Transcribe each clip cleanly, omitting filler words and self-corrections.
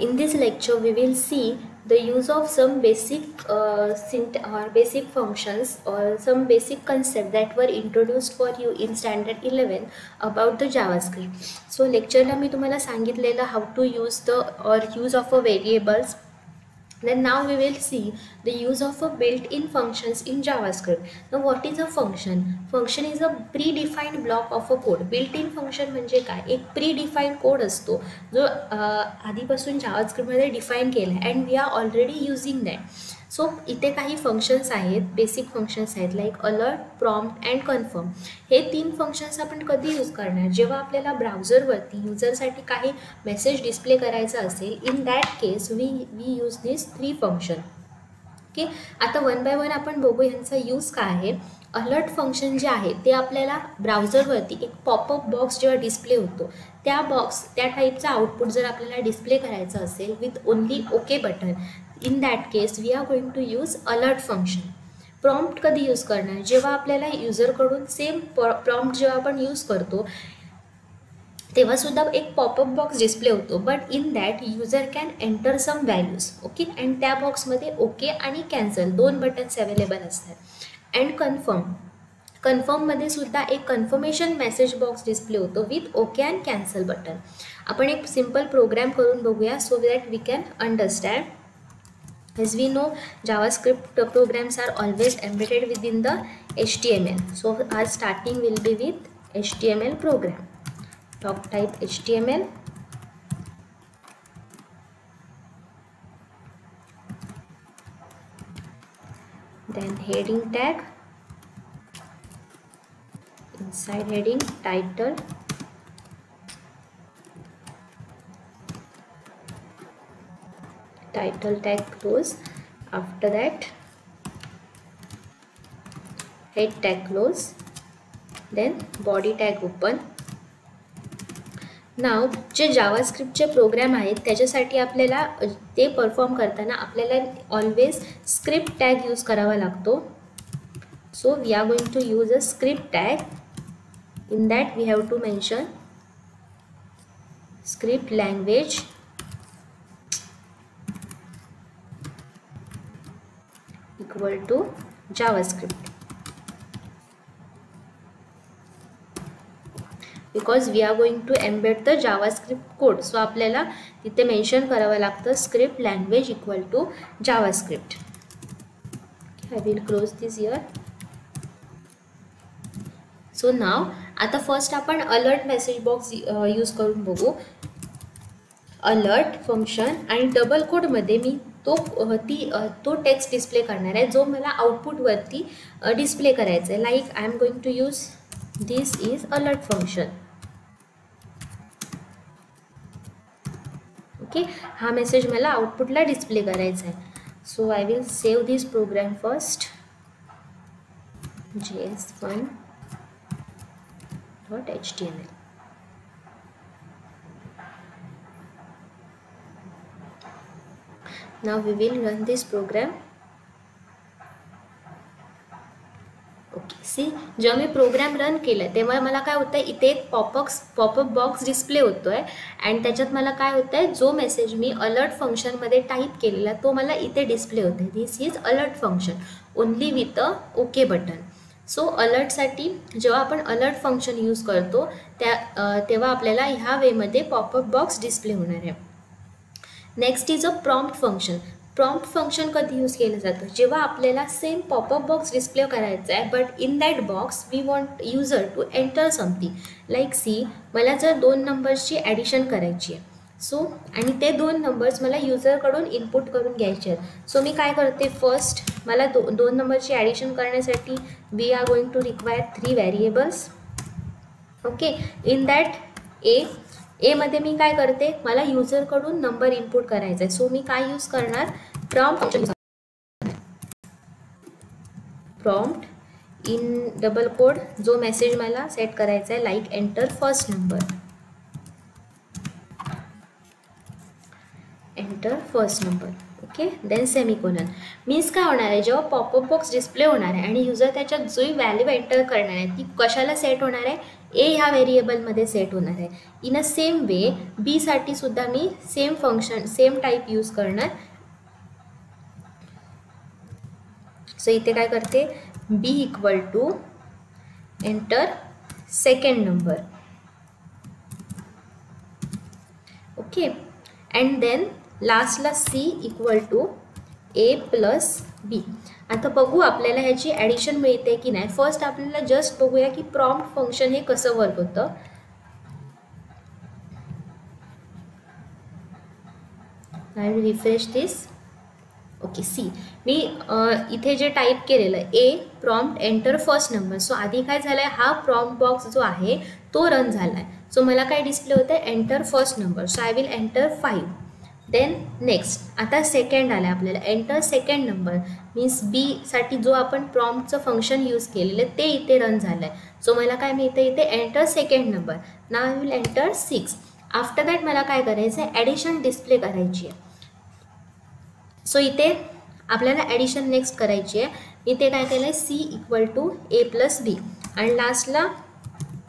In this lecture, we will see the use of some basic basic functions or some basic concepts that were introduced for you in standard 11 about the JavaScript. So lecture ला मी तुम्हाला सांगितलेलं how to use the or use of a variables. Then now we will see the use of a built-in functions in JavaScript. Now what is a function? Function is a predefined block of a code. Built-in function म्हणजे काय? एक predefined code असतो जो आधीपासून JavaScript मध्ये define केला आहे and we are already using that. So इथे काही फंक्शन्स आहेत, बेसिक फंक्शन्स आहेत like alert, prompt and confirm. हे 3 फंक्शन्स आपण कधी यूज करणार? जेव्हा आपल्याला ब्राउझरवरती युजरसाठी काही मेसेज डिस्प्ले करायचा असेल. In that case we use this 3 function. Okay, आता वन बाय वन आपण बघू यांचा यूज काय आहे. अलर्ट फंक्शन जे आहे ते आपल्याला ब्राउझरवरती एक पॉपअप बॉक्स जेव्हा डिस्प्ले होतो त्या टाईपचा आउटपुट जर आपल्याला डिस्प्ले करायचं असेल with only okay button, in that case we are going to use alert function. Prompt कधी यूज करणार? जेव्हा आपल्याला युजरकडून सेम प्रॉम्प्ट जेव्हा आपण यूज करतो तेव्हा सुद्धा एक पॉपअप बॉक्स डिस्प्ले होतो, but in that user can enter some values. Okay, and त्या बॉक्समध्ये ओके आणि कॅन्सल 2 बटन्स अवेलेबल असतात. अँड कन्फर्ममध्ये सुद्धा एक कन्फर्मेशन मेसेज बॉक्स डिस्प्ले होतो with okay and cancel button. आपण एक सिम्पल प्रोग्राम करून बघूया so that we can understand. As we know, JavaScript programs are always embedded within the HTML. So our starting will be with HTML program. Doc type HTML. Then heading tag. Inside heading, title. Title tag close. After that head tag close. Then body tag open. नाव जे जावास्क्रिप्टचे programme आहेत त्याच्यासाठी आपल्याला ते perform करताना आपल्याला always script tag use करावा लागतो. So we are going to use a script tag. In that we have to mention script language equal to JavaScript, because we are going to embed the JavaScript code. So आपल्याला तिथे mention करावं लागतं script language equal to JavaScript. I will close this here. So now आता first आपण alert message box use करून बघू. Alert function आणि double कोडमध्ये मी तो टेक्स्ट डिस्प्ले करणार आहे जो मला आउटपुटवरती डिस्प्ले करायचा आहे. Like I am going to use this is alert function. Okay, हा मेसेज मला आउटपुटला डिस्प्ले करायचा आहे. So I will save this program first. js1.html. Now we will run this program. Okay, see जेव्हा मी प्रोग्राम रन केलं तेव्हा मला काय होतं, इथे एक पॉपअप बॉक्स डिस्प्ले होतो आहे अँड त्याच्यात मला काय होतं आहे, जो मेसेज मी अलर्ट फंक्शनमध्ये टाईप केलेला तो मला इथे डिस्प्ले होतो आहे. This is alert function only with a okay button. So अलर्टसाठी जेव्हा आपण अलर्ट फंक्शन यूज करतो तेव्हा आपल्याला ह्या वेमध्ये पॉपअप बॉक्स डिस्प्ले होणार आहे. Next is a prompt function. Prompt function कधी यूज केलं जातं? जेव्हा आपल्याला सेम पॉपअप बॉक्स डिस्प्ले करायचा आहे but in that box we want user to enter something like C. मला जर 2 नंबर्सची ॲडिशन करायची आहे सो आणि ते 2 नंबर्स मला युजरकडून इनपुट करून घ्यायचे आहेत. सो मी काय करते, फर्स्ट मला 2 नंबरची ॲडिशन करण्यासाठी we are going to require 3 variables. Okay, in that मध्ये मी काय करते, मला युजरकडून नंबर इनपुट करायचा आहे. सो मी काय यूज करणार, प्रॉम्प्ट इन डबल कोड जो मेसेज मला सेट करायचा आहे like enter first number. Okay, then semicolon. Means काय होणार आहे, जेव्हा पॉपअप बॉक्स डिस्प्ले होणार आहे आणि युजर त्याच्यात जो व्हॅल्यू एंटर करणार आहे ती कशाला सेट होणार आहे, ए ह्या व्हेरिएबलमध्ये सेट होणार आहे. In a same way B साठी सुद्धा मी same function same type use करणार. सो इथे काय करते, B equal to enter second number. Okay, and then लास्टला C equal to A plus B. आता बघू आपल्याला ह्याची ॲडिशन मिळते की नाही. फर्स्ट आपल्याला जस्ट बघूया की प्रॉम्प्ट फंक्शन हे कसं वर्क होतं. I will refresh this. Okay, see मी इथे जे टाईप केलेलं A prompt enter first number. So आधी काय झालं आहे, हा प्रॉम्प्ट बॉक्स जो आहे तो रन झाला आहे. सो मला काय डिस्प्ले होतं आहे, enter first number. So I will enter 5. Then next आता सेकंड आलं आहे आपल्याला, enter second number. Means B साठी जो आपण प्रॉम्प्टचं फंक्शन यूज केलेलं ते इथे रन झालं आहे. सो मला काय मिळतं इथे, enter second number. Now I will enter 6. After that मला काय करायचं आहे, ॲडिशन डिस्प्ले करायची आहे. सो इथे आपल्याला ॲडिशन नेक्स्ट करायची आहे. इथे काय केलं आहे, C equal to A plus B. आणि लास्टला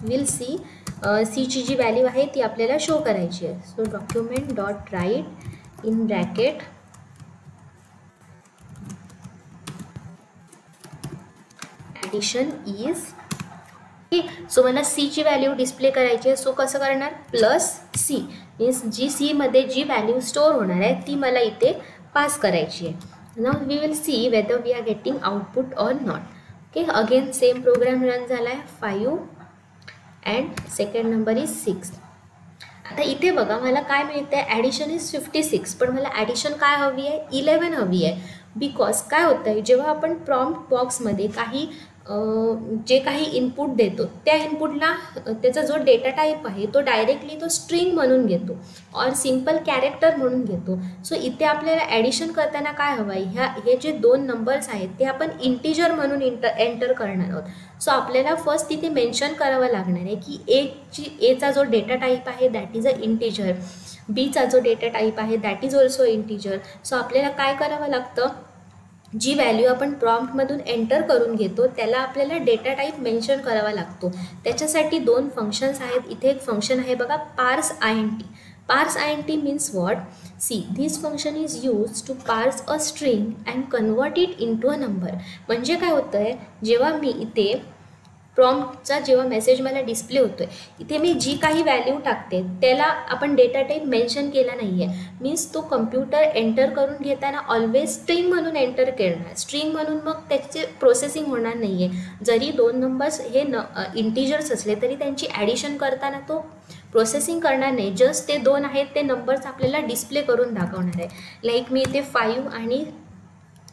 विल सी, सीची जी व्हॅल्यू आहे ती आपल्याला शो करायची आहे. So document dot write in bracket addition is. Okay, so मला सीची व्हॅल्यू डिस्प्ले करायची आहे. सो कसं करणार, प्लस सी. मीन्स जी सीमध्ये जी व्हॅल्यू स्टोअर होणार आहे ती मला इथे पास करायची आहे. Now we will see whether we are getting output or not. Okay, again same program run झाला आहे. 5 अँड सेकंड नंबर इज 6. आता इथे बघा मला काय मिळतं आहे, ॲडिशन इज 56. पण मला ॲडिशन काय हवी आहे, 11 हवी आहे. बिकॉज काय होतं आहे, जेव्हा आपण प्रॉम्प्ट बॉक्समध्ये जे काही इनपुट देतो त्या इनपुटला त्याचा जो डेटा टाईप आहे तो डायरेक्टली तो स्ट्रिंग म्हणून घेतो और सिम्पल कॅरेक्टर म्हणून घेतो. सो इथे आपल्याला ॲडिशन करताना काय हवं आहे, हे जे 2 नंबर्स आहेत ते आपण इंटिजर म्हणून एंटर करणार आहोत. सो आपल्याला फर्स्ट तिथे मेन्शन करावं लागणार आहे की एचा जो डेटा टाईप आहे दॅट इज अ इंटिजर, बीचा जो डेटा टाईप आहे that is also integer. So आपल्याला काय करावं लागतं, जी व्हॅल्यू आपण प्रॉम्प्टमधून एंटर करून घेतो त्याला आपल्याला डेटा टाईप मेन्शन करावा लागतो. त्याच्यासाठी 2 फंक्शन्स आहेत. इथे एक फंक्शन आहे बघा, पार्स INT. Parse INT means what, see this function is use to parse a string and convert it into a number. म्हणजे काय होतं आहे, जेव्हा मी इथे प्रॉम्प्टचा जेव्हा मेसेज मला डिस्प्ले होतो आहे इथे मी जी काही व्हॅल्यू टाकते त्याला आपण डेटा टाईप मेन्शन केला नाही आहे. मीन्स तो कम्प्युटर एंटर करून घेताना ऑलवेज स्ट्रिंग म्हणून एंटर करणार. स्ट्रिंग म्हणून मग त्याचे प्रोसेसिंग होणार नाही आहे. जरी 2 नंबर्स हे इंटिजर्स असले तरी त्यांची ॲडिशन करताना तो प्रोसेसिंग करणार नाही. जस्ट ते 2 आहेत ते नंबर्स आपल्याला डिस्प्ले करून दाखवणार आहे. लाईक मी इथे 5 आणि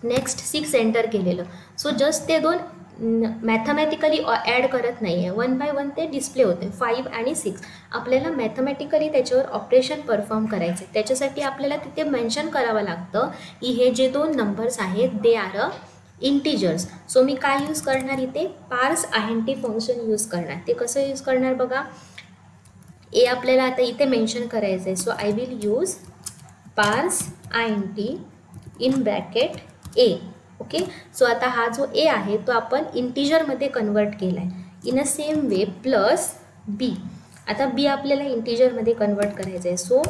नेक्स्ट 6 एंटर केलेलं. सो जस्ट ते 2 मॅथमॅटिकली ॲड करत नाही आहे, 1 बाय 1 ते डिस्प्ले होते. 5 आणि 6 आपल्याला मॅथमॅटिकली त्याच्यावर ऑपरेशन परफॉर्म करायचे. त्याच्यासाठी आपल्याला तिथे मेन्शन करावं लागतं की हे जे 2 नंबर्स आहेत they are a integers. So मी काय यूज करणार इथे, पार्स INT फंक्शन यूज करणार. ते कसं यूज करणार बघा, ए आपल्याला आता इथे मेन्शन करायचं आहे. सो आय विल यूज पार्स INT in bracket A. Okay, so आता हा जो ए आहे तो आपण इंटिजरमध्ये कन्वर्ट केला आहे. In a same way plus B. आता बी आपल्याला इंटिजरमध्ये कन्वर्ट करायचं आहे. So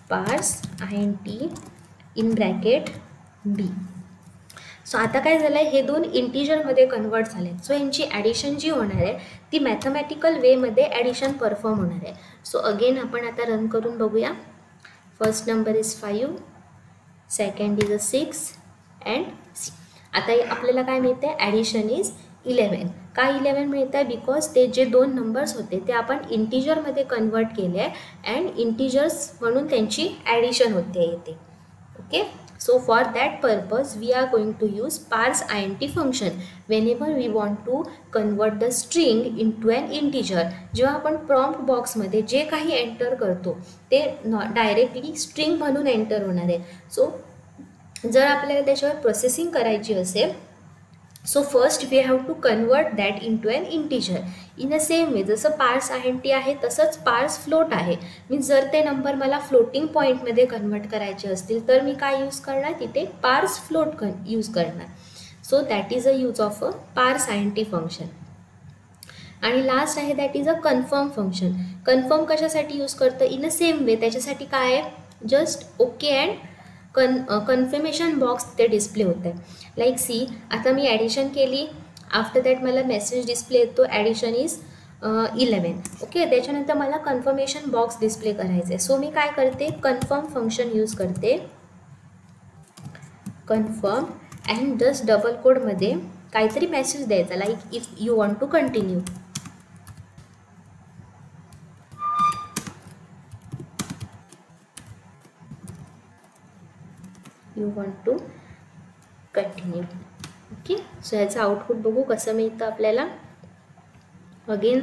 parse INT in bracket B. So आता काय झालं आहे, हे 2 इंटिजरमध्ये कन्वर्ट झाले. सो यांची ॲडिशन जी होणार आहे ती मॅथमॅटिकल वेमध्ये ॲडिशन परफॉर्म होणार आहे. सो अगेन आपण आता रन करून बघूया. First number is 5, second is a 6 and C. आता आपल्याला काय मिळतं आहे, ॲडिशन इज 11. का 11 मिळतं आहे, बिकॉज ते जे 2 नंबर्स होते ते आपण इंटिजरमध्ये कन्वर्ट केले आहे अँड इंटिजर्स म्हणून त्यांची ॲडिशन होते इथे. Okay, so for that purpose we are going to use parse INT function whenever we want to convert the string into an integer. जेव्हा आपण प्रॉम्प्ट बॉक्समध्ये जे काही एंटर करतो ते डायरेक्टली स्ट्रिंग म्हणून एंटर होणार आहे. सो जर आपल्याला त्याच्यावर प्रोसेसिंग करायची असेल, so first we have to convert that into an integer. In a same way जसं पार्स INT आहे तसंच पार्स फ्लोट आहे. मीन्स जर ते नंबर मला फ्लोटिंग पॉईंटमध्ये कन्वर्ट करायचे असतील तर मी काय यूज करणार, तिथे पार्स फ्लोट यूज करणार. So that is a use of a parse INT function. आणि लास्ट आहे that is a confirm function. Confirm कशासाठी यूज करतं? इन अ सेम वे त्याच्यासाठी काय आहे, just okay and confirmation box ते डिस्प्ले होत आहे. लाईक सी, आता मी ॲडिशन केली, आफ्टर दॅट मला मेसेज डिस्प्ले येतो ॲडिशन इज 11. ओके, त्याच्यानंतर मला कन्फर्मेशन बॉक्स डिस्प्ले करायचं आहे. सो मी काय करते, कन्फर्म फंक्शन यूज करते, कन्फर्म अँड जस्ट डबल कोडमध्ये काहीतरी मेसेज द्यायचा, like if you want to continue. You want to continue. Okay, so ह्याचं आउटपुट बघू कसं मिळतं आपल्याला. अगेन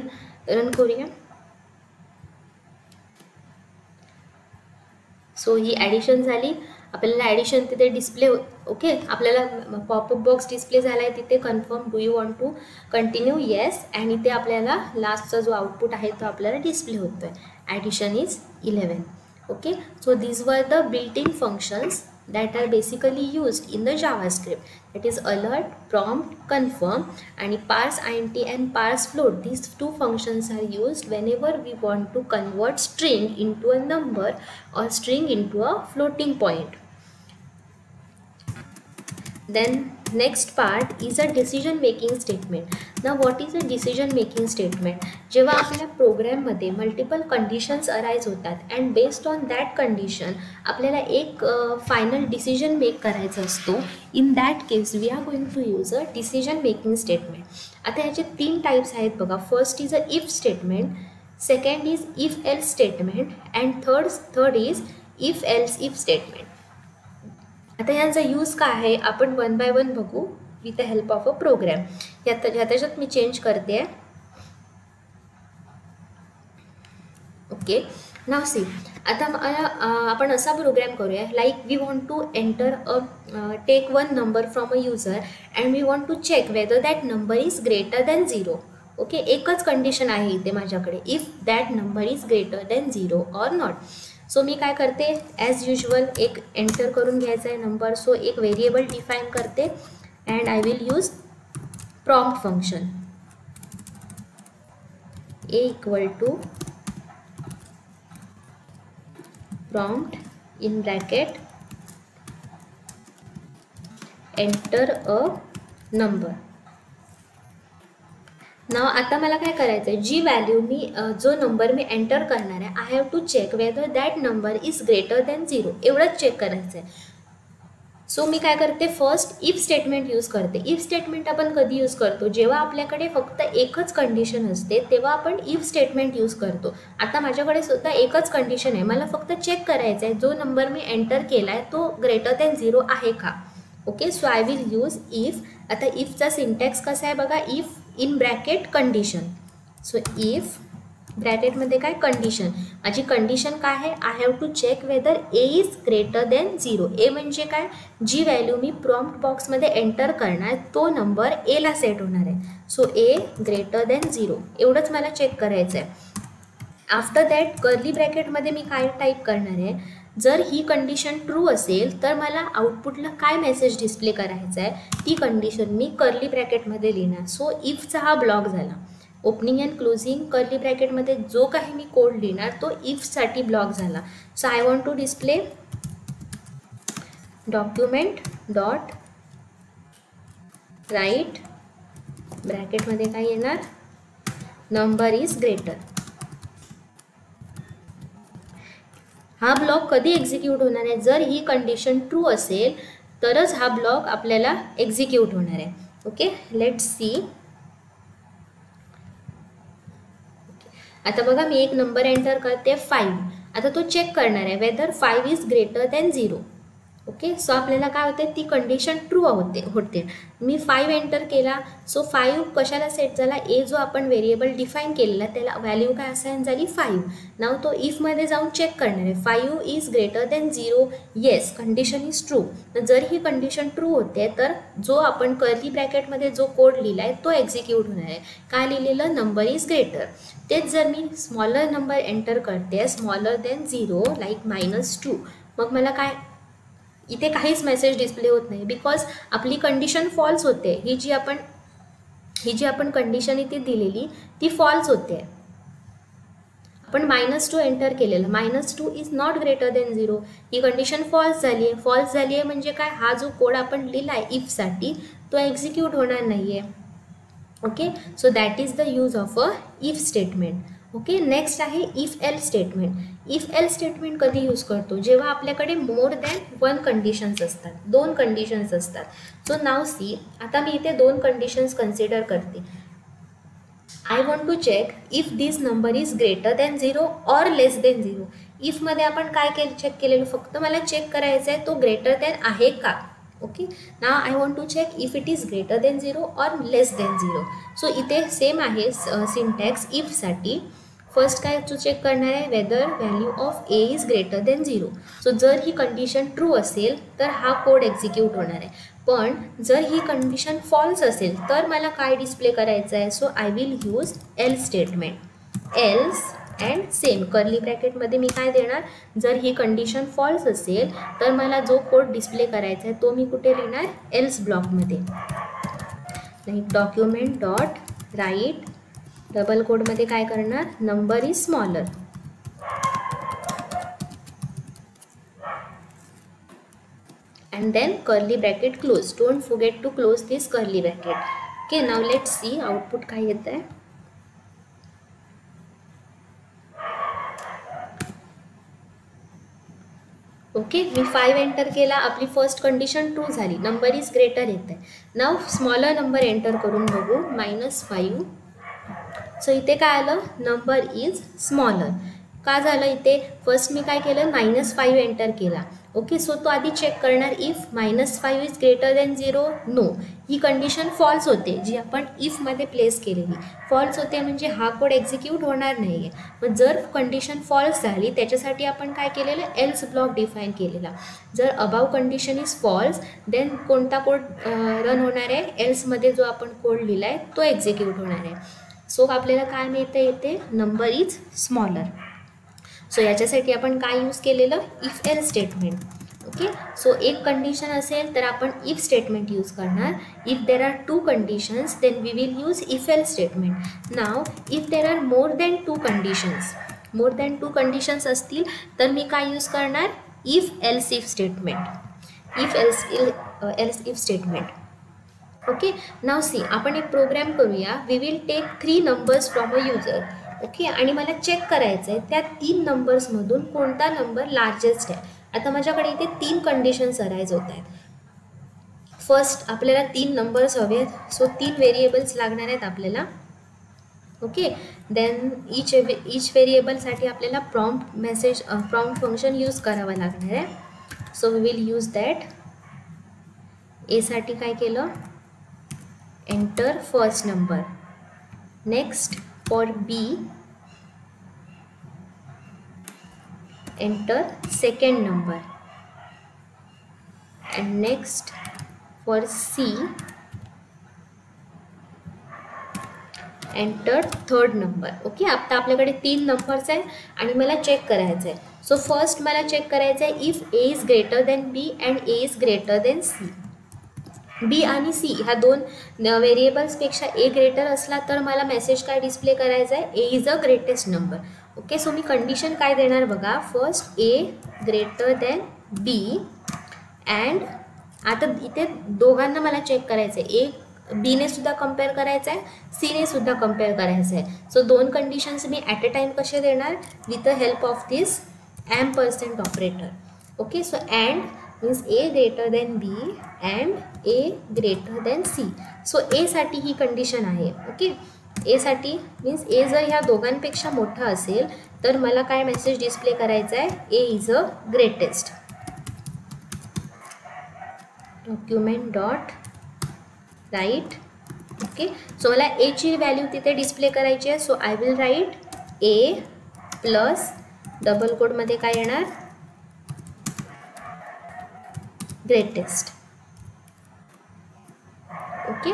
रन करूया. सो ही ॲडिशन झाली, आपल्याला ॲडिशन तिथे डिस्प्ले ओके, आपल्याला पॉपअप बॉक्स डिस्प्ले झाला आहे तिथे, confirm do you want to continue, yes, आणि इथे आपल्याला लास्टचा जो आउटपुट आहे तो आपल्याला डिस्प्ले होतो आहे, addition is 11. Okay, so these were the built in functions that are basically used in the JavaScript, that is alert, prompt, confirm, and parse int and parse float. These two functions are used whenever we want to convert string into a number or string into a floating point. Then next part is a decision making statement. Now what is a decision making statement? जेव्हा आपल्या प्रोग्राममध्ये multiple conditions arise होतात and based on that condition आपल्याला एक final decision make करायचा असतो. In that case we are going to use a decision making statement. आता ह्याचे 3 टाईप्स आहेत बघा. First is a if statement, second is if else statement, and third is if else if statement. आता ह्यांचा use काय आहे आपण one by one बघू with the help of a programme. ह्याच्यात मी चेंज करते. ओके, नाव सी, आता मला आपण असा प्रोग्राम करूया, like we want to enter take one number from a user and we want to check whether that number is greater than 0. Okay, एकच condition आहे इथे माझ्याकडे, if that number is greater than 0 or not. So मी काय करते, as usual एक enter करून घ्यायचा आहे नंबर. सो एक व्हेरिएबल डिफाईन करते and I will use prompt function, A equal to prompt in bracket enter a number. Now आता मला काय करायचं आहे, जी व्हॅल्यू मी जो नंबर मी एंटर करणार आहे, I have to check whether that number is greater than 0, एवढंच चेक करायचं आहे. सो मी काय करते, फर्स्ट इफ स्टेटमेंट यूज करते. इफ स्टेटमेंट आपण कधी यूज करतो, जेव्हा आपल्याकडे फक्त एकच कंडिशन असते तेव्हा आपण इफ स्टेटमेंट यूज करतो. आता माझ्याकडे सुद्धा एकच कंडिशन आहे, मला फक्त चेक करायचं आहे जो नंबर मी एंटर केला आहे तो ग्रेटर दॅन 0 आहे का. Okay, so I will use if. आता इफचा सिंटॅक्स कसा आहे बघा, if in bracket condition. So if ब्रॅकेटमध्ये काय कंडिशन, माझी कंडिशन काय आहे, I have to check whether A is greater than 0. A म्हणजे काय, जी व्हॅल्यू मी प्रॉम्प्ट बॉक्समध्ये एंटर करणार तो नंबर एला सेट होणार आहे. सो ए ग्रेटर दॅन 0 एवढंच मला चेक करायचं आहे. आफ्टर दॅट कर्ली ब्रॅकेटमध्ये मी काय टाईप करणार आहे, जर ही कंडिशन ट्रू असेल तर मला आउटपुटला काय मेसेज डिस्प्ले करायचा आहे ती कंडिशन मी कर्ली ब्रॅकेटमध्ये लिहिणार. सो इफचा हा ब्लॉक झाला. ओपनिंग अँड क्लोजिंग कर्ली ब्रॅकेटमध्ये जो काही मी कोड लिहिणार तो इफसाठी ब्लॉक झाला. So I want to display document dot write ब्रॅकेटमध्ये काय येणार, नंबर इज ग्रेटर. हा ब्लॉक कधी एक्झिक्यूट होणार आहे, जर ही कंडिशन ट्रू असेल तरच हा ब्लॉक आपल्याला एक्झिक्यूट होणार आहे. Okay, let's see. आता बघा मी एक नंबर एंटर करते 5. आता तो चेक करणार आहे whether 5 is greater than 0. Okay, so आपल्याला काय होते, ती कंडिशन ट्रू होते. मी 5 एंटर केला. सो 5 कशाला सेट झाला, ए जो आपण व्हेरिएबल डिफाईन केलेला त्याला व्हॅल्यू काय असाइन झाली 5. नाव तो इफमध्ये जाऊन चेक करणार आहे, 5 is greater than 0, yes condition is true. जर ही कंडिशन ट्रू होते तर जो आपण कर्ली ब्रॅकेटमध्ये जो कोड लिहिला आहे तो एक्झिक्यूट होणार आहे. काय लिहिलेलं, नंबर इज ग्रेटर. तेच जर मी स्मॉलर नंबर एंटर करते, स्मॉलर दॅन 0 लाईक -2, मग मला काय, इथे काहीच मेसेज डिस्प्ले होत नाही बिकॉज आपली कंडिशन फॉल्स होते. ही जी आपण ही जी आपण कंडिशन इथे दिलेली ती फॉल्स होते. आपण -2 एंटर केलेलं, -2 इज नॉट ग्रेटर देन 0, ही कंडिशन फॉल्स झाली आहे. फॉल्स झाली आहे म्हणजे काय, हा जो कोड आपण लिहिला आहे इफसाठी तो एक्झिक्यूट होणार नाही आहे. Okay, so that is the use of a if statement. Okay, next आहे if else statement. If else statement कधी यूज करतो, जेव्हा आपल्याकडे मोर दॅन 1 कंडिशन्स असतात, 2 कंडिशन्स असतात. सो नाव सी, आता मी इथे 2 कंडिशन्स कन्सिडर करते. I want to check if this number is greater than 0 or less than 0. इफमध्ये आपण काय चेक केलेलं, फक्त मला चेक करायचं आहे तो ग्रेटर दॅन आहे का. Okay, now I want to check if it is greater than 0 or less than 0. So इथे सेम आहे सिंटॅक्स इफसाठी. फर्स्ट काय तू चेक करणार आहे, whether value of A is greater than 0. So जर ही कंडिशन ट्रू असेल तर हा कोड एक्झिक्यूट होणार आहे. पण जर ही कंडिशन फॉल्स असेल तर मला काय डिस्प्ले करायचं आहे. So I will use else statement. Else and same curly ब्रॅकेटमध्ये मी काय देणार, जर ही कंडिशन फॉल्स असेल तर मला जो कोड डिस्प्ले करायचा आहे तो मी कुठे लिहिणार, एल्स ब्लॉकमध्ये. Like document dot write double कोडमध्ये काय करणार, number is smaller. And then curly bracket close. Don't forget to close this curly bracket. Okay, now let's see output काय येत आहे. ओके, मी 5 एंटर केला, आपली फर्स्ट कंडिशन ट्रू झाली, नंबर इज ग्रेटर येत आहे. नाव स्मॉलर नंबर एंटर करून बघू, -5. सो इथे काय आलं, नंबर इज स्मॉलर. का झालं, इथे फर्स्ट मी काय केलं, -5 एंटर केला. ओके, सो तो आधी चेक करणार if -5 is greater than 0. No, ही कंडिशन फॉल्स होते जी आपण इफमध्ये प्लेस केलेली. फॉल्स होते म्हणजे हा कोड एक्झिक्यूट होणार नाही आहे. मग जर कंडिशन फॉल्स झाली त्याच्यासाठी आपण काय केलेलं, एल्स ब्लॉक डिफाईन केलेला. जर above condition is false then कोणता कोड रन होणार आहे, एल्समध्ये जो आपण कोड लिहिला आहे तो एक्झिक्यूट होणार आहे. सो आपल्याला काय मिळतं, येते नंबर इज स्मॉलर. सो याच्यासाठी आपण काय यूज केलेलं, if else statement. Okay, so एक कंडिशन असेल तर आपण इफ स्टेटमेंट यूज करणार. If there are 2 conditions then we will use if else statement. Now if there are more than 2 conditions असतील तर मी काय यूज करणार, if else if statement. If else if statement. Okay, now see, आपण एक program करूया. We will take 3 numbers from a user. Okay, आणि मला चेक करायचं आहे त्या 3 नंबर्समधून कोणता नंबर लार्जेस्ट आहे. आता माझ्याकडे इथे 3 कंडिशन्स अराईज होत आहेत. फर्स्ट आपल्याला 3 नंबर्स हवे आहेत, सो 3 व्हेरिएबल्स लागणार आहेत आपल्याला. ओके, देन इच व्हेरिएबलसाठी आपल्याला प्रॉम्प्ट फंक्शन यूज करावं लागणार आहे. So we will use that. एसाठी काय केलं, enter first number. Next for B, enter second number, and next for C, enter third number. Okay, आता आपल्याकडे 3 नंबर्स आहे आणि मला चेक करायचं आहे. सो फर्स्ट मला चेक करायचं आहे if A is greater than B and A is greater than C. बी आणि सी ह्या 2 व्हेरिएबल्सपेक्षा ए ग्रेटर असला तर मला मेसेज काय डिस्प्ले करायचा आहे, A is a greatest number. Okay, so मी कंडिशन काय देणार बघा, first A greater than B and आता इथे दोघांना मला चेक करायचं आहे, ए बीने सुद्धा कम्पेअर करायचं आहे, सीने सुद्धा कम्पेअर करायचं आहे. So 2 conditions me at a time कसे देणार, with the help of this %% operator. Okay, so and means A greater than B and A greater than C. So A साठी ही कंडिशन आहे. ओके, A साठी means A जर ह्या दोघांपेक्षा मोठा असेल तर मला काय मेसेज डिस्प्ले करायचा आहे, A is a greatest. Document dot write. Okay, so मला A ची व्हॅल्यू तिथे डिस्प्ले करायची आहे. So I will write A plus double कोडमध्ये काय येणार, ग्रेटेस्ट. ओके,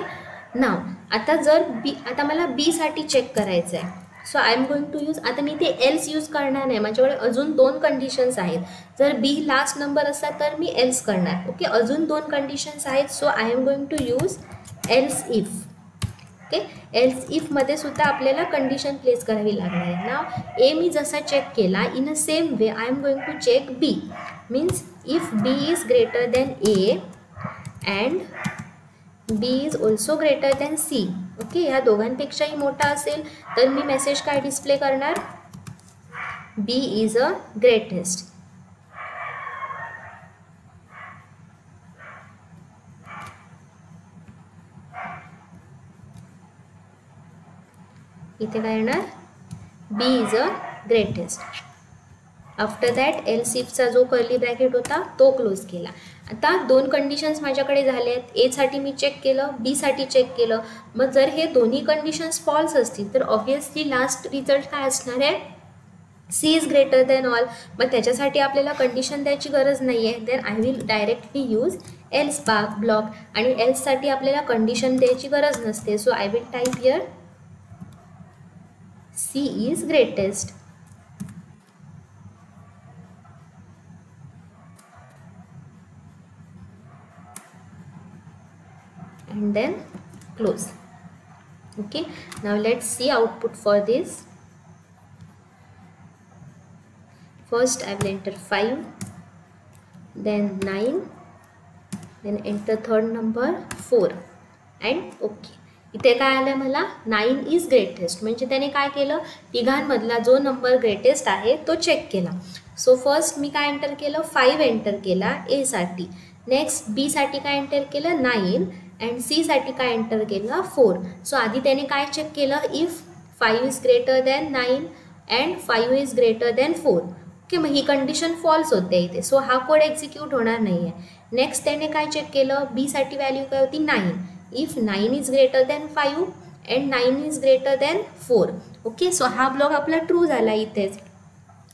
नाव आता जर बी, आता मला बी साठी चेक करायचं आहे. So I am going to use, आता मी ते एल्स यूज करणार नाही, माझ्याकडे अजून 2 कंडिशन्स आहेत. जर बी लास्ट नंबर असला तर मी एल्स करणार. ओके, अजून 2 कंडिशन्स आहेत. So I am going to use else if. Okay. Else इफमध्ये सुद्धा आपल्याला कंडिशन प्लेस करावी लागणार आहे ना. ए मी जसा चेक केला, in a same way I am going to check B. Means if B is greater than A and B is also greater than C. Okay, ह्या दोघांपेक्षाही मोठा असेल तर मी मेसेज काय डिस्प्ले करणार, बी इज अ ग्रेटेस्ट. इथे काय येणार, B is a greatest. After that else इफचा जो कर्ली ब्रॅकेट होता तो क्लोज केला. आता दोन कंडिशन्स माझ्याकडे झाले आहेत. ए साठी मी चेक केलं, बी साठी चेक केलं. मग जर हे दोन्ही कंडिशन्स फॉल्स असतील तर ऑब्व्हियसली लास्ट रिझल्ट काय असणार आहे, C is greater than all. मग त्याच्यासाठी आपल्याला कंडिशन द्यायची गरज नाही आहे. Then I will directly use else block. आणि एल्ससाठी आपल्याला कंडिशन द्यायची गरज नसते. So I will type here C is greatest. And then close. Okay, now let's see output for this. First I will enter 5, then 9, then enter third number 4 and okay. इथे काय आलं मला, 9 इज ग्रेटेस्ट. म्हणजे त्याने काय केलं, तिघांमधला जो number greatest आहे तो चेक केला. सो फर्स्ट मी काय एंटर केलं, 5 एंटर केला ए साठी. नेक्स्ट बी साठी काय एंटर केलं, 9 अँड सी साठी काय एंटर केलं, 4. सो आधी त्याने काय चेक केलं, if 5 is greater than 9 and 5 is greater than 4. Okay, मग ही कंडिशन फॉल्स होते इथे. सो हा कोड एक्झिक्यूट होणार नाही आहे. नेक्स्ट त्याने काय चेक केलं, बी साठी व्हॅल्यू काय होती, 9. if 9 is greater than 5 and 9 is greater than 4. Okay, so हा ब्लॉक आपला ट्रू झाला इथेच.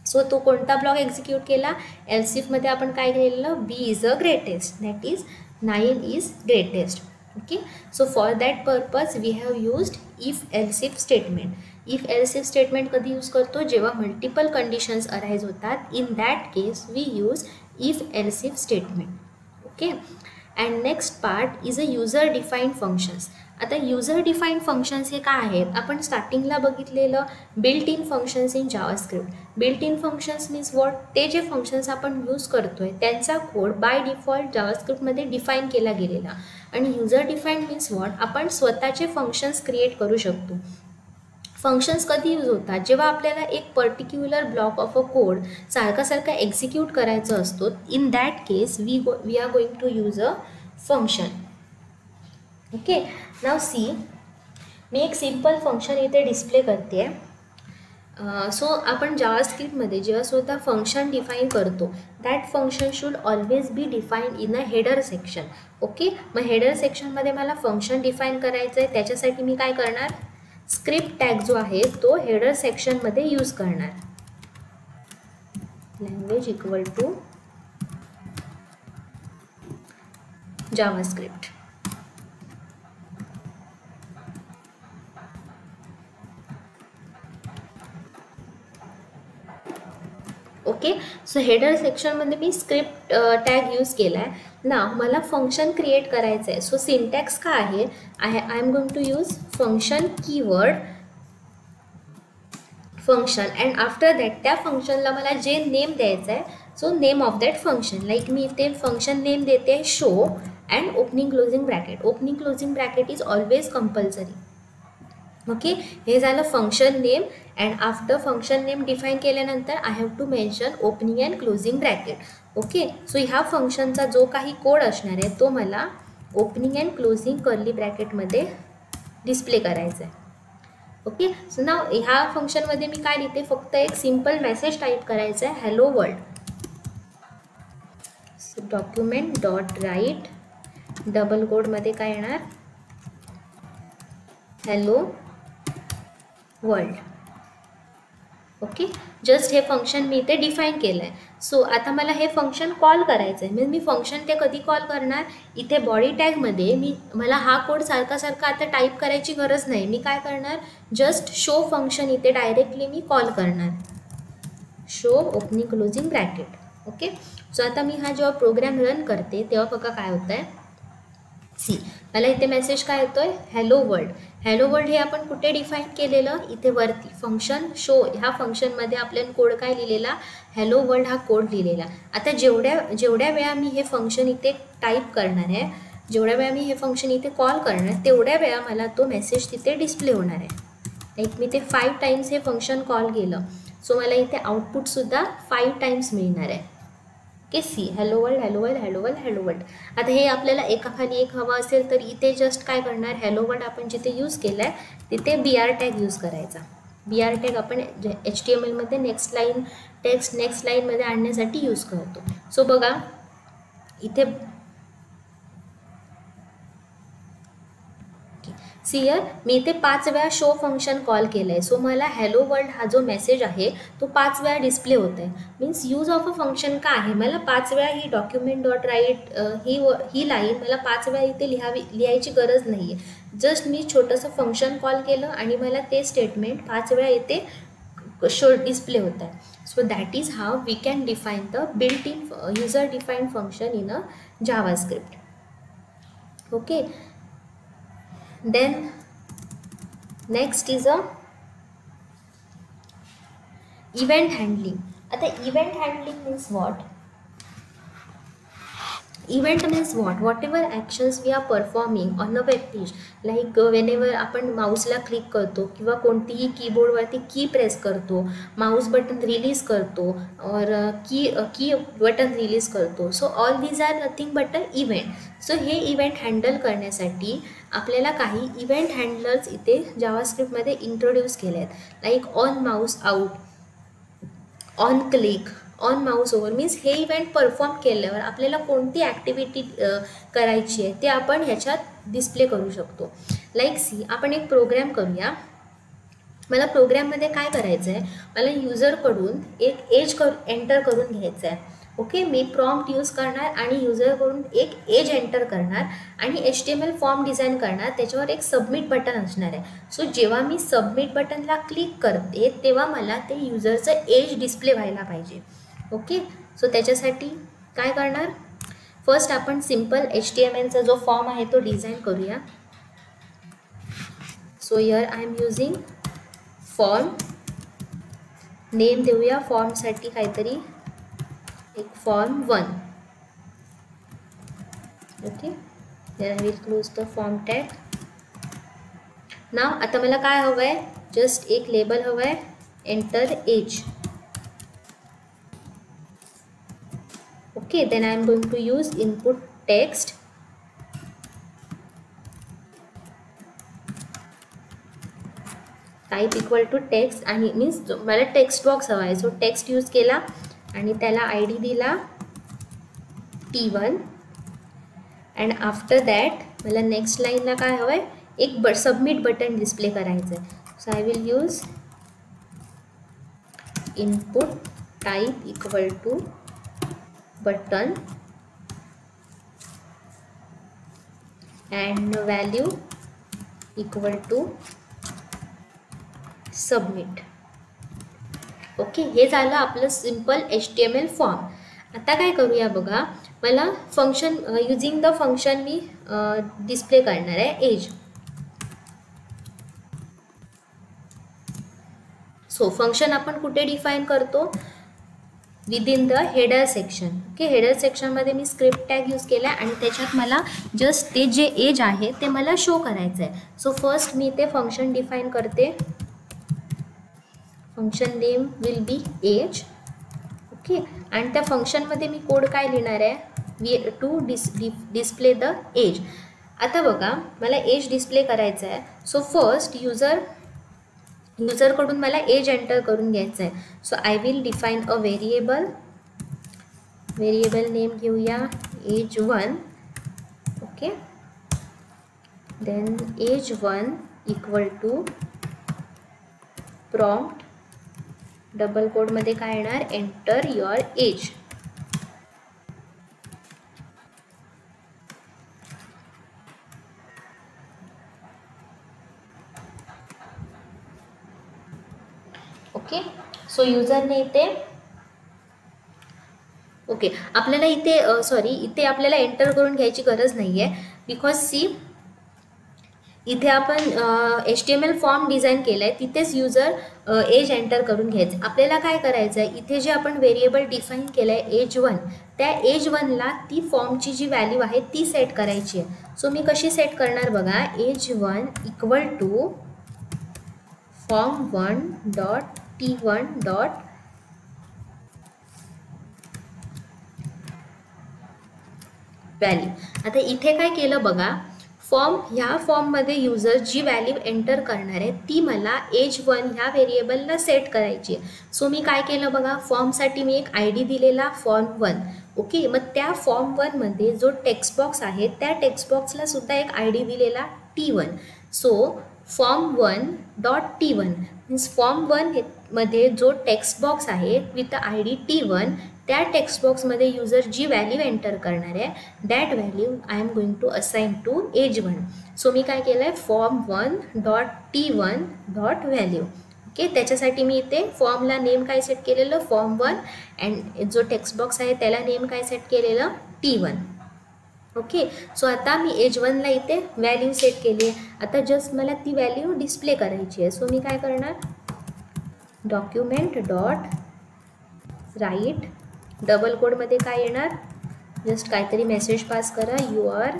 सो तो कोणता ब्लॉक एक्झिक्यूट केला, एल्स इफमध्ये आपण काय केलेलं, B is a greatest, that is 9 is greatest. Okay, so for that purpose we have used if else if statement. If else if statement कधी यूज करतो, जेव्हा मल्टिपल कंडिशन्स अराइज होतात. In that case we use if else if statement. Okay, and next part is a user defined functions. आता user defined functions हे काय आहेत, आपण स्टार्टिंगला बघितलेलं built in functions in JavaScript. Built in functions means what, ते जे functions आपण यूज करतो आहे त्यांचा कोड बाय डिफॉल्ट जावास्क्रिप्टमध्ये डिफाईन केला गेलेला. आणि युजर डिफाईन्ड मीन्स वॉट, आपण स्वतःचे फंक्शन्स क्रिएट करू शकतो. फंक्शन्स कधी यूज होतात, जेव्हा आपल्याला एक particular block of a code सारखा एक्झिक्यूट करायचं असतो. In that case we are going to use a function. Okay, now see, मी एक सिम्पल फंक्शन इथे डिस्प्ले करते आहे. सो आपण जावास्क्रिप्टमध्ये जेव्हा स्वतः फंक्शन डिफाईन करतो, that function should always be defined in a header section. Okay, मग हेडर सेक्शनमध्ये मला फंक्शन डिफाईन करायचं आहे. त्याच्यासाठी मी काय करणार, स्क्रिप्ट टॅग जो आहे तो हेडर सेक्शनमध्ये यूज करणार. Language equal to JavaScript. Okay, so header सेक्शनमध्ये मी स्क्रिप्ट टॅग यूज केला आहे. ना मला फंक्शन क्रिएट करायचं आहे. सो सिंटॅक्स काय आहे, I am going to use function keyword function and after that त्या फंक्शनला मला जे नेम द्यायचं आहे, so name of that function. Like मी इथे फंक्शन नेम देते show and opening closing bracket. Opening closing bracket is always compulsory. Okay, हे झालं function name. And after function name define केल्यानंतर I have to mention opening and closing bracket. Okay, so ह्या फंक्शनचा जो काही code असणार आहे तो मला ओपनिंग अँड क्लोजिंग कर्ली ब्रॅकेटमध्ये डिस्प्ले करायचा आहे. ओके, सो ना ह्या फंक्शनमध्ये मी काय लिहिते, फक्त एक सिम्पल मेसेज टाईप करायचा आहे, hello world. So document dot write double कोडमध्ये काय येणार, हॅलो वर्ल्ड. ओके, जस्ट हे फंक्शन मी इथे डिफाईन केलं आहे. सो आता मला हे फंक्शन कॉल करायचं आहे. म्हणजे मी फंक्शन ते कधी कॉल करणार, इथे बॉडी टॅगमध्ये मला हा कोड सारखा आता टाईप करायची गरज नाही. मी काय करणार, जस्ट शो फंक्शन इथे डायरेक्टली मी कॉल करणार, show opening closing bracket. Okay, so आता मी हा जेव्हा प्रोग्राम रन करते तेव्हा बघा काय होतं आहे. सी मला इथे मेसेज काय येतोय, हॅलो वर्ल्ड. हॅलो वर्ल्ड हे आपण कुठे डिफाईन केलेलं, इथे वरती फंक्शन शो ह्या फंक्शनमध्ये आपल्याला कोड काय लिहिलेला, हॅलो वर्ल्ड हा कोड लिहिलेला. आता जेवढ्या वेळा मी हे फंक्शन इथे टाईप करणार आहे, जेवढ्या वेळा मी हे फंक्शन इथे कॉल करणार आहे, तेवढ्या वेळा मला तो मेसेज तिथे डिस्प्ले होणार आहे. लाईक मी ते 5 टाइम्स हे फंक्शन कॉल केलं, सो मला इथे आउटपुटसुद्धा 5 टाइम्स मिळणार आहे. Okay, see hello world hello world hello world hello world. आता हे आपल्याला एकाखाली एक हवं असेल तर इथे जस्ट काय करणार, हॅलो वर्ल्ड आपण जिथे यूज केलं आहे तिथे BR टॅग यूज करायचा. BR टॅग आपण HTMLमध्ये नेक्स्ट लाईन टेक्स्ट नेक्स्ट लाईनमध्ये आणण्यासाठी यूज करतो. सो बघा इथे सियर मी इथे 5 वेळा शो फंक्शन कॉल केलं आहे, सो मला हॅलो वर्ल्ड हा जो मेसेज आहे तो 5 वेळा डिस्प्ले होत आहे. Means use of a function काय आहे, मला 5 वेळा ही डॉक्युमेंट डॉट राईट ही लाईन मला 5 वेळा इथे लिहायची गरज नाही आहे. जस्ट मी छोटंसं फंक्शन कॉल केलं आणि मला ते स्टेटमेंट 5 वेळा इथे शो डिस्प्ले होत आहे. So that is how we can define the built in user defined function in a JavaScript. Okay, then next is a event handling. आता event handling means what? Event means what? Whatever actions we are performing on a web page, like whenever आपण माऊसला click करतो किंवा कोणतीही कीबोर्डवरती की press करतो, Mouse button release करतो और key button release करतो, so all these are nothing but a event. So हे इव्हेंट हँडल करण्यासाठी आपल्याला काही इव्हेंट हँडलर्स इथे जावास्क्रिप्टमध्ये इंट्रोड्यूस केले आहेत. Like on mouse out, on click, on mouse over. Means हे इव्हेंट परफॉर्म केल्यावर आपल्याला कोणती ॲक्टिव्हिटी करायची आहे ते आपण ह्याच्यात डिस्प्ले करू शकतो. लाईक सी आपण एक प्रोग्रॅम करूया. मला प्रोग्रॅममध्ये काय करायचं आहे, मला युजरकडून एक एज एंटर करून घ्यायचं आहे. ओके, मी प्रॉम्प्ट यूज करणार आणि युजरकडून एक एज एंटर करणार आणि HTML फॉर्म डिझाईन करणार, त्याच्यावर एक सबमिट बटन असणार आहे. सो जेव्हा मी सबमिट बटनला क्लिक करते तेव्हा मला ते युजरचं एज डिस्प्ले व्हायला पाहिजे. ओके, सो त्याच्यासाठी काय करणार, फर्स्ट आपण सिम्पल HTMLचा जो फॉर्म आहे तो डिझाईन करूया. So here I am using form. Name देऊया फॉर्मसाठी काहीतरी, एक form 1. Okay, then I will close the form tag. Now आता मला काय हवं आहे, जस्ट एक लेबल हवं आहे, enter age. Okay, then I am going to use input text. Type equal to text आणि मीन्स मला टेक्स्ट बॉक्स हवा आहे, सो टेक्स्ट यूज केला आणि त्याला ID दिला T1. अँड आफ्टर दॅट मला नेक्स्ट लाईनला काय हवं आहे, एक सबमिट बटन डिस्प्ले करायचं आहे. So I will use input type equal to button and value equal to submit. Okay, हे झालं आपलं सिम्पल HTML फॉर्म. आता काय करूया बघा, मला function using the function me display करणार आहे एज. सो फंक्शन आपण कुठे डिफाईन करतो, within the header section. Okay, header सेक्शनमध्ये मी स्क्रिप्ट टॅग यूज केला आहे आणि त्याच्यात मला जस्ट ते जे एज आहे ते मला शो करायचं आहे. सो फर्स्ट मी ते फंक्शन डिफाईन करते. Function name will be age. Okay, आणि त्या फंक्शनमध्ये मी कोड काय लिहिणार आहे, टू डिस्प्ले द एज. आता बघा मला एज डिस्प्ले करायचं आहे. सो फर्स्ट युजरकडून मला एज एंटर करून घ्यायचं आहे. So I will define a variable name घेऊया age1. Okay, then age1 equal to prompt double कोडमध्ये काय येणार, enter your age. Okay, so युजरने इथे ओके आपल्याला इथे इथे आपल्याला एंटर करून घ्यायची गरज नाही आहे. बिकॉज सी इथे आपण HTML फॉर्म डिझाईन केला आहे, तिथेच युजर एज एंटर करून घ्यायचं. आपल्याला काय करायचं आहे, इथे जे आपण व्हेरिएबल डिफाईन केलं आहे एज1, त्या एज1ला ती फॉर्मची जी व्हॅल्यू आहे ती सेट करायची आहे. सो मी कशी सेट करणार बघा, एज1 equal to form1 dot t1 dot value. आता इथे काय केलं बघा, ह्या फॉर्ममध्ये युजर जी व्हॅल्यू एंटर करणार आहे ती मला एज1 ह्या व्हेरिएबलला सेट करायची आहे. सो मी काय केलं बघा, फॉर्मसाठी मी एक ID दिलेला form1. ओके, मग त्या form1मध्ये जो टेक्स्ट बॉक्स आहे त्या टेक्स्ट बॉक्सला सुद्धा एक ID दिलेला t1. So form1 dot t1 means form1 मध्ये जो टेक्स्ट बॉक्स आहे विथ ID t1, त्या टेक्स्ट बॉक्समध्ये युजर जी व्हॅल्यू एंटर करणार आहे that value I am going to assign to एज1. सो मी काय केलं आहे, form1 dot t1 dot value. Okay, त्याच्यासाठी मी इथे फॉर्मला नेम काय सेट केलेलं form1 अँड जो टेक्स्ट बॉक्स आहे त्याला नेम काय सेट केलेलं t1. ओके, सो आता मी एज1ला इथे व्हॅल्यू सेट केली आहे. आता जस्ट मला ती व्हॅल्यू डिस्प्ले करायची आहे. सो मी काय करणार, डॉक्युमेंट डॉट राईट डबल कोडमध्ये काय येणार, जस्ट काहीतरी मेसेज पास करा, your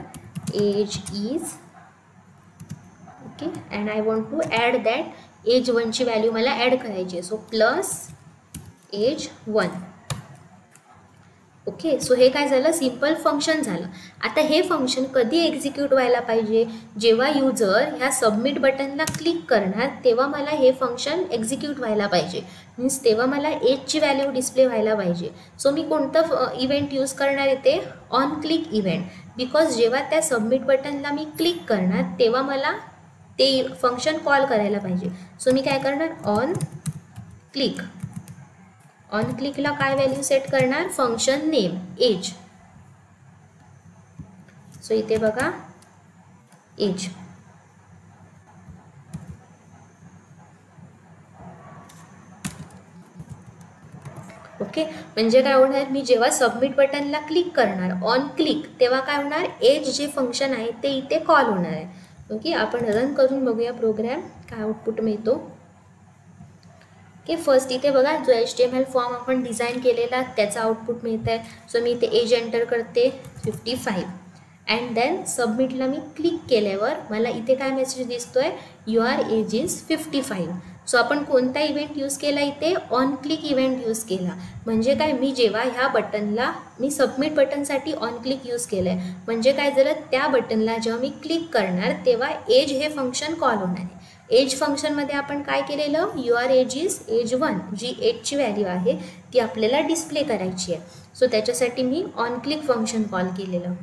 age is. Okay, and I want to add that एज1ची व्हॅल्यू मला ॲड करायची आहे. सो प्लस एज1. ओके, सो हे काय झालं, सिम्पल फंक्शन झालं. आता हे फंक्शन कधी एक्झिक्यूट व्हायला पाहिजे, जेव्हा युजर ह्या सबमिट बटनला क्लिक करणार तेव्हा मला हे फंक्शन एक्झिक्यूट व्हायला पाहिजे. मीन्स तेव्हा मला एजची व्हॅल्यू डिस्प्ले व्हायला पाहिजे. सो मी कोणतं इव्हेंट यूज करणार इथे, ऑन क्लिक इव्हेंट. बिकॉज जेव्हा त्या सबमिट बटनला मी क्लिक करणार तेव्हा मला ते फंक्शन कॉल करायला पाहिजे. सो मी काय करणार, ऑन क्लिक. ऑन क्लिकला काय व्हॅल्यू सेट करणार, फंक्शन नेम एज. सो इथे बघा एज. ओके, म्हणजे काय होणार, मी जेव्हा सबमिट बटनला क्लिक करणार ऑन क्लिक तेव्हा काय होणार, एज जे फंक्शन आहे ते इथे कॉल होणार आहे. ओके, आपण रन करून बघूया प्रोग्राम, काय आउटपुट मिळतो. ओके, फर्स्ट इथे बघा जो HTML फॉर्म आपण डिझाईन केलेला त्याचा आउटपुट मिळत आहे. सो मी इथे एज एंटर करते 55 अँड देन सबमिटला मी क्लिक केल्यावर मला इथे काय मेसेज दिसतो आहे, युअर एज इज 55. सो आपण कोणता इव्हेंट यूज केला इथे, ऑन क्लिक इव्हेंट यूज केला. म्हणजे काय, मी जेव्हा ह्या बटनला मी सबमिट बटनसाठी ऑन क्लिक यूज केलं आहे, म्हणजे काय झालं, त्या बटनला जेव्हा मी क्लिक करणार तेव्हा एज हे फंक्शन कॉल होणार आहे. एज फंक्शनमध्ये आपण काय केलेलं, युअर एज इज एज1, जी एजची व्हॅल्यू आहे ती आपल्याला डिस्प्ले करायची आहे. सो त्याच्यासाठी मी ऑन क्लिक फंक्शन कॉल केलेलं.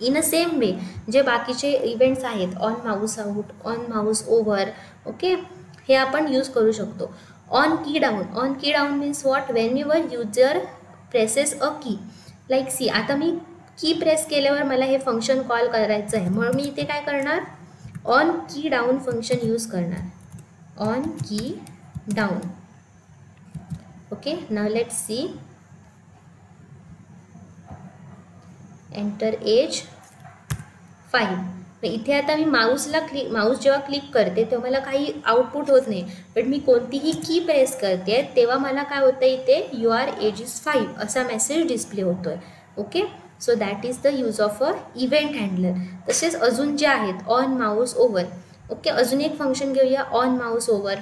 इन अ सेम वे जे बाकीचे इव्हेंट्स आहेत, on mouse out, on mouse over, okay, हे आपण यूज करू शकतो. On key down. On key down means what, when your user presses a key. Like see, आता मी की प्रेस केल्यावर मला हे फंक्शन कॉल करायचं आहे, म्हणून मी इथे काय करणार, on key down function use करणार. On key down. Okay, now let's see, enter age 5. इथे आता मी माऊस जेव्हा क्लिक करते तेव्हा मला काही आउटपुट होत नाही, बट मी कोणतीही की प्रेस करते तेव्हा मला काय होतं, इथे युअर एज इज 5 असा मेसेज डिस्प्ले होतो आहे. Okay, so that is the use of a event handler. तसेच अजून जे आहेत, ऑन माऊस ओव्हर. ओके, अजून एक फंक्शन घेऊया, on mouse over.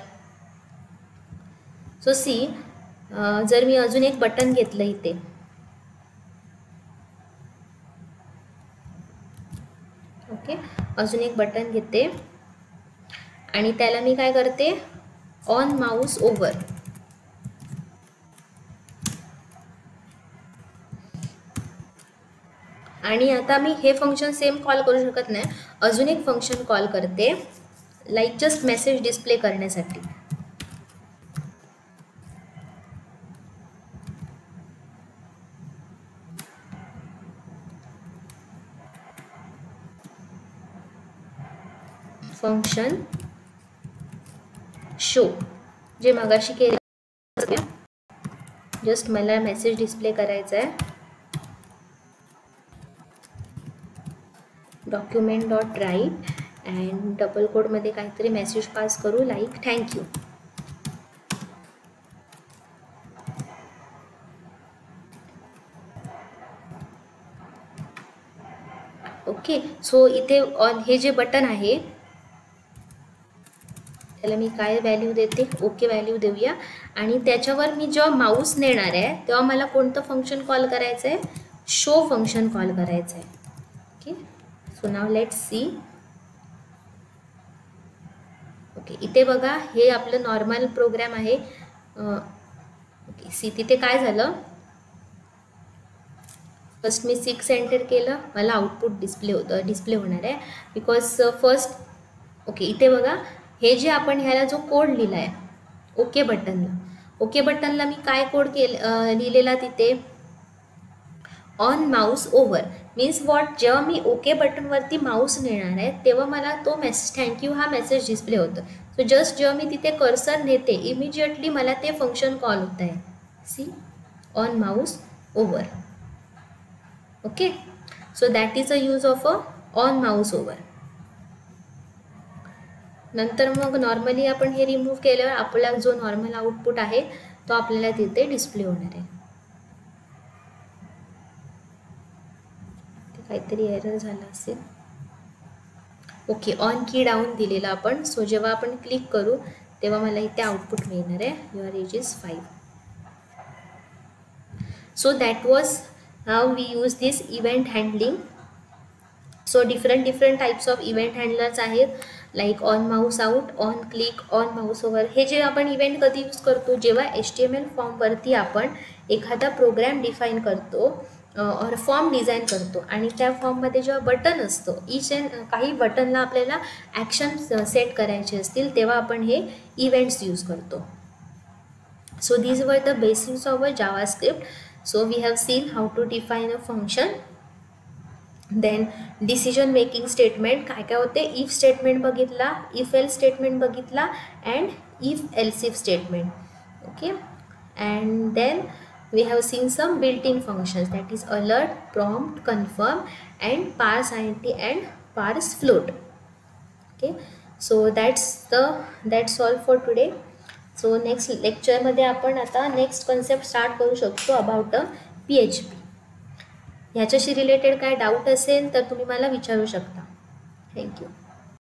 So see, जर मी अजून एक बटन घेतलं इथे, ओके, अजून एक बटन घेते आणि त्याला मी काय करते, ऑन माऊस ओव्हर. आणि आता मी हे फंक्शन सेम कॉल करू शकत नाही, अजून एक फंक्शन कॉल करते, लाईक जस्ट मेसेज डिस्प्ले करण्यासाठी. फंक्शन शो, जे मगाशी केले, जस्ट मला मेसेज डिस्प्ले करायचा आहे, document.write अँड डबल कोडमध्ये काहीतरी मेसेज पास करू लाईक थँक्यू. ओके, सो इथे ऑन हे जे बटन आहे त्याला मी काय व्हॅल्यू देते, ओके व्हॅल्यू देऊया. आणि त्याच्यावर मी जेव्हा माऊस नेणार आहे तेव्हा मला कोणतं फंक्शन कॉल करायचं आहे, शो फंक्शन कॉल करायचं आहे. Okay, so now let's C. Okay, इथे बघा हे आपलं नॉर्मल प्रोग्राम आहे. ओके, सी तिथे काय झालं, फर्स्ट मी 6 एंटर केलं, मला आउटपुट डिस्प्ले होणार आहे बिकॉज फर्स्ट. ओके, इथे बघा हे जे आपण ह्याला जो कोड लिहिला आहे ओके बटनला मी काय कोड लिहिलेला तिथे, on mouse over means what, जेव्हा मी ओके बटनवरती माऊस नेणार आहे तेव्हा मला तो मेसेज थँक्यू हा मेसेज डिस्प्ले होतो. सो जस्ट जेव्हा मी तिथे कर्सर नेते इमिजिएटली मला ते फंक्शन कॉल होत आहे, see on mouse over. Okay, so that is a use of a on mouse over. नंतर मग नॉर्मली आपण हे रिमूव्ह केल्यावर आपला जो नॉर्मल आउटपुट आहे तो आपल्याला तिथे डिस्प्ले होणार आहे. काहीतरी एरर झाला असेल. ओके, ऑन की डाऊन दिलेला आपण, सो जेव्हा आपण क्लिक करू तेव्हा मला इथे आउटपुट मिळणार आहे, your age is 5. So that was how we use this event handling. So different types of event handlers आहेत, like on mouse out, on click, on mouse over. हे जे आपण इव्हेंट कधी यूज करतो, जेव्हा HTML फॉर्मवरती आपण एखादा प्रोग्राम डिफाईन करतो और फॉर्म डिझाईन करतो आणि त्या फॉर्ममध्ये जेव्हा बटन असतो, काही बटनला आपल्याला ॲक्शन सेट करायचे असतील तेव्हा आपण हे इव्हेंट्स यूज करतो. So these were the basics of a JavaScript. So we have seen how to define a function. Then decision making statement काय काय होते, इफ स्टेटमेंट बघितला, इफ एल्स स्टेटमेंट बघितला and if else if statement. Okay, and then we have seen some built-in functions, that is alert, prompt, confirm and parse int and parse float. Okay, so that's all for today. So next lecture मध्ये आपण आता next concept start करू शकतो about PHP. ह्याच्याशी related काय doubt असेल तर तुम्ही मला विचारू शकता. थँक्यू.